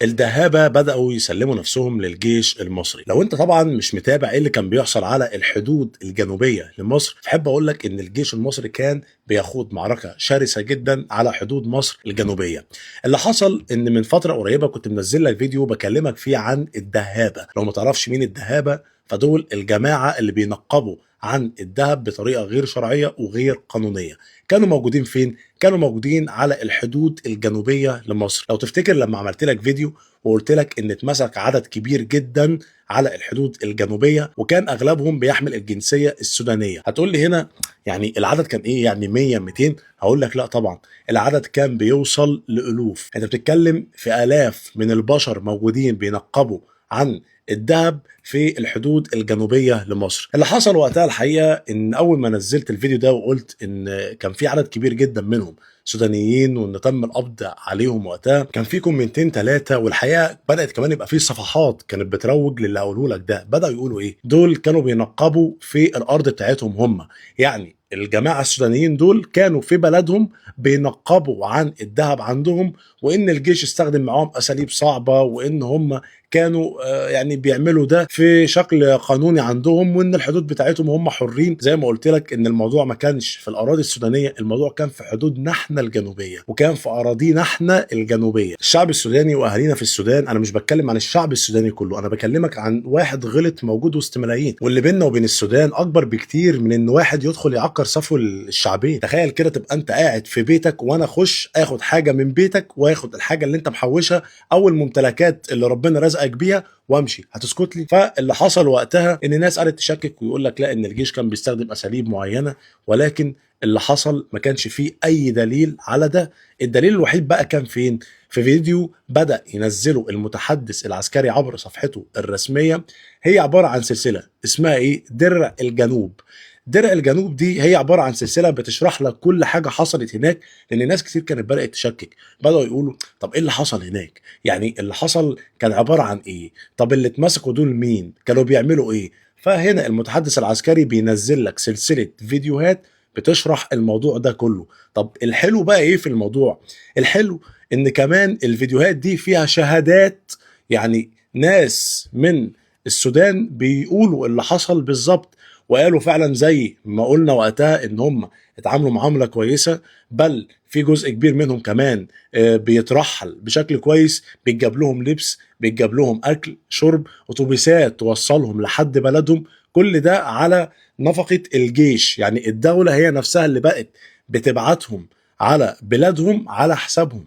الدهابة بدأوا يسلموا نفسهم للجيش المصري. لو انت طبعا مش متابع ايه اللي كان بيحصل على الحدود الجنوبية لمصر، فحب اقول لك ان الجيش المصري كان بيخوض معركة شرسة جدا على حدود مصر الجنوبية. اللي حصل ان من فترة قريبة كنت منزل لك فيديو بكلمك فيه عن الدهابة. لو ما تعرفش مين الدهابة، فدول الجماعة اللي بينقبوا عن الذهب بطريقة غير شرعية وغير قانونية. كانوا موجودين فين؟ كانوا موجودين على الحدود الجنوبية لمصر. لو تفتكر لما عملت لك فيديو وقلت لك ان اتمسك عدد كبير جدا على الحدود الجنوبية، وكان اغلبهم بيحمل الجنسية السودانية. هتقول لي هنا يعني العدد كان ايه؟ يعني 100 200؟ هقول لك لا طبعا، العدد كان بيوصل لألوف. انت بتتكلم في آلاف من البشر موجودين بينقبوا عن الذهب في الحدود الجنوبيه لمصر. اللي حصل وقتها الحقيقه ان اول ما نزلت الفيديو ده وقلت ان كان في عدد كبير جدا منهم سودانيين وان تم القبض عليهم وقتها، كان في كومنتين ثلاثه، والحقيقه بدات كمان يبقى في صفحات كانت بتروج للي هقوله لك ده. بداوا يقولوا ايه؟ دول كانوا بينقبوا في الارض بتاعتهم هم، يعني الجماعه السودانيين دول كانوا في بلدهم بينقبوا عن الذهب عندهم، وان الجيش استخدم معاهم اساليب صعبه، وان هم كانوا يعني بيعملوا ده في شكل قانوني عندهم، وان الحدود بتاعتهم هم حرين. زي ما قلت لك ان الموضوع ما كانش في الاراضي السودانيه، الموضوع كان في حدودنا احنا الجنوبيه، وكان في اراضينا احنا الجنوبيه. الشعب السوداني واهالينا في السودان، انا مش بتكلم عن الشعب السوداني كله، انا بكلمك عن واحد غلط موجود وسط ملايين، واللي بيننا وبين السودان اكبر بكتير من ان واحد يدخل يعكر صفو الشعبين. تخيل كده تبقى انت قاعد في بيتك وانا اخش اخد حاجه من بيتك واخد الحاجه اللي انت محوشها او الممتلكات اللي ربنا رزقك بيها وامشي، هتسكت لي؟ فاللي حصل وقتها ان الناس قالت تشكك ويقول لك لا، ان الجيش كان بيستخدم اساليب معينه، ولكن اللي حصل ما كانش فيه اي دليل على ده. الدليل الوحيد بقى كان فين؟ في فيديو بدأ ينزله المتحدث العسكري عبر صفحته الرسمية. هي عبارة عن سلسلة اسمها ايه؟ درع الجنوب. درع الجنوب دي هي عبارة عن سلسلة بتشرح لك كل حاجة حصلت هناك، لأن ناس كتير كانت بدأت تشكك. بدأوا يقولوا طب ايه اللي حصل هناك؟ يعني اللي حصل كان عبارة عن ايه؟ طب اللي اتمسكوا دول مين؟ كانوا بيعملوا ايه؟ فهنا المتحدث العسكري بينزل لك سلسلة فيديوهات بتشرح الموضوع ده كله. طب الحلو بقى ايه في الموضوع؟ الحلو ان كمان الفيديوهات دي فيها شهادات، يعني ناس من السودان بيقولوا اللي حصل بالظبط، وقالوا فعلا زي ما قلنا وقتها ان هم اتعاملوا معامله كويسه، بل في جزء كبير منهم كمان بيترحل بشكل كويس، بيتجاب لهم لبس، بيتجاب لهم اكل شرب، اتوبيسات توصلهم لحد بلدهم. كل ده على نفقه الجيش، يعني الدوله هي نفسها اللي بقت بتبعتهم على بلادهم على حسابهم.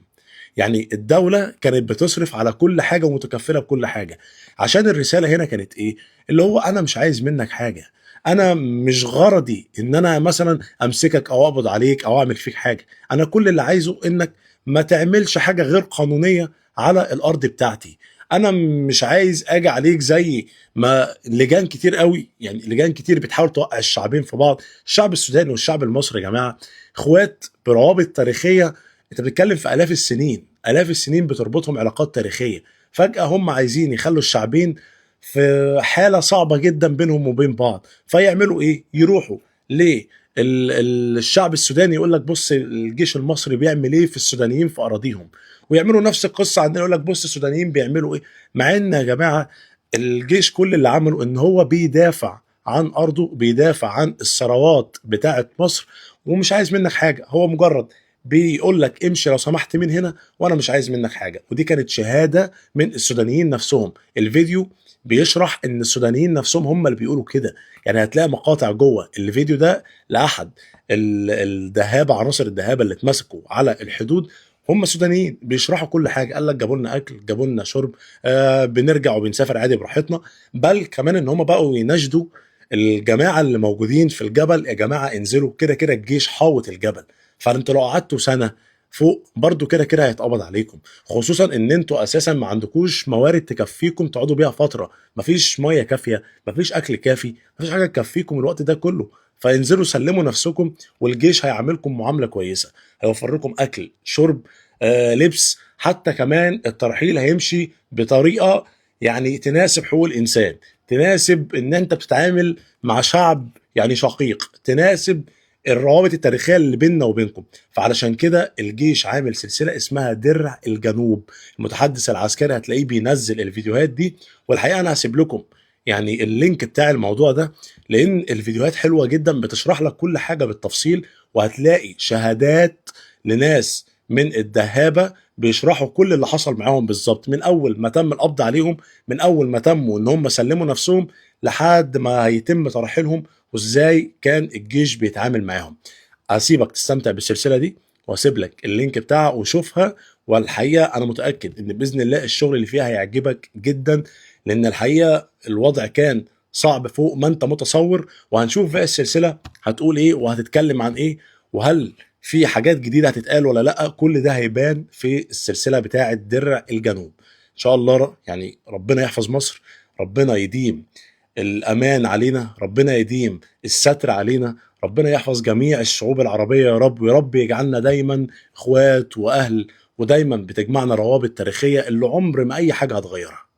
يعني الدولة كانت بتصرف على كل حاجة ومتكفلة بكل حاجة، عشان الرسالة هنا كانت ايه؟ اللي هو انا مش عايز منك حاجة، انا مش غرضي ان انا مثلا امسكك او اقبض عليك او اعمل فيك حاجة. انا كل اللي عايزه انك ما تعملش حاجة غير قانونية على الارض بتاعتي. انا مش عايز اجي عليك زي ما لجان كتير قوي، يعني لجان كتير بتحاول توقع الشعبين في بعض. الشعب السوداني والشعب المصري يا جماعة اخوات بروابط تاريخية. انت بتتكلم في الاف السنين، الاف السنين بتربطهم علاقات تاريخيه. فجاه هم عايزين يخلوا الشعبين في حاله صعبه جدا بينهم وبين بعض، فيعملوا ايه؟ يروحوا ليه الشعب السوداني يقول لك بص الجيش المصري بيعمل ايه في السودانيين في اراضيهم، ويعملوا نفس القصه عندنا يقول لك بص السودانيين بيعملوا ايه. مع ان يا جماعه الجيش كل اللي عمله ان هو بيدافع عن ارضه، بيدافع عن الثروات بتاعه مصر، ومش عايز منك حاجه. هو مجرد بيقول لك امشي لو سمحت من هنا وانا مش عايز منك حاجه. ودي كانت شهاده من السودانيين نفسهم. الفيديو بيشرح ان السودانيين نفسهم هم اللي بيقولوا كده. يعني هتلاقي مقاطع جوه الفيديو ده لاحد الدهابه، عناصر الدهابه اللي اتمسكوا على الحدود هم سودانيين بيشرحوا كل حاجه. قال لك جابوا لنا اكل، جابوا لنا شرب، بنرجع وبنسافر عادي براحتنا. بل كمان ان هم بقوا يناشدوا الجماعه اللي موجودين في الجبل، يا جماعه انزلوا، كده كده الجيش حاوط الجبل، فانتوا لو قعدتوا سنه فوق برضو كده كده هيتقبض عليكم. خصوصا ان انتوا اساسا ما عندكوش موارد تكفيكم تقعدوا بيها فتره، مفيش ميه كافيه، مفيش اكل كافي، مفيش حاجه تكفيكم الوقت ده كله. فانزلوا سلموا نفسكم، والجيش هيعاملكم معامله كويسه، هيوفر لكم اكل شرب، لبس، حتى كمان الترحيل هيمشي بطريقه يعني تناسب حقوق الانسان، تناسب ان انت بتتعامل مع شعب يعني شقيق، تناسب الروابط التاريخيه اللي بيننا وبينكم. فعلشان كده الجيش عامل سلسله اسمها درع الجنوب. المتحدث العسكري هتلاقيه بينزل الفيديوهات دي، والحقيقه انا هسيب لكم يعني اللينك بتاع الموضوع ده، لان الفيديوهات حلوه جدا بتشرح لك كل حاجه بالتفصيل، وهتلاقي شهادات لناس من الدهابه بيشرحوا كل اللي حصل معاهم بالظبط، من اول ما تم القبض عليهم، من اول ما تموا ان هم سلموا نفسهم لحد ما هيتم ترحيلهم، وازاي كان الجيش بيتعامل معاهم. هسيبك تستمتع بالسلسله دي، وهسيب لك اللينك بتاعها وشوفها. والحقيقه انا متاكد ان باذن الله الشغل اللي فيها هيعجبك جدا، لان الحقيقه الوضع كان صعب فوق ما انت متصور. وهنشوف بقى السلسله هتقول ايه وهتتكلم عن ايه، وهل في حاجات جديده هتتقال ولا لا. كل ده هيبان في السلسله بتاعه درع الجنوب ان شاء الله. يعني ربنا يحفظ مصر، ربنا يديم الامان علينا، ربنا يديم الستر علينا، ربنا يحفظ جميع الشعوب العربيه يا رب، ويا رب يجعلنا دايما اخوات واهل، ودايما بتجمعنا روابط تاريخيه اللي عمر ما اي حاجه هتغيرها.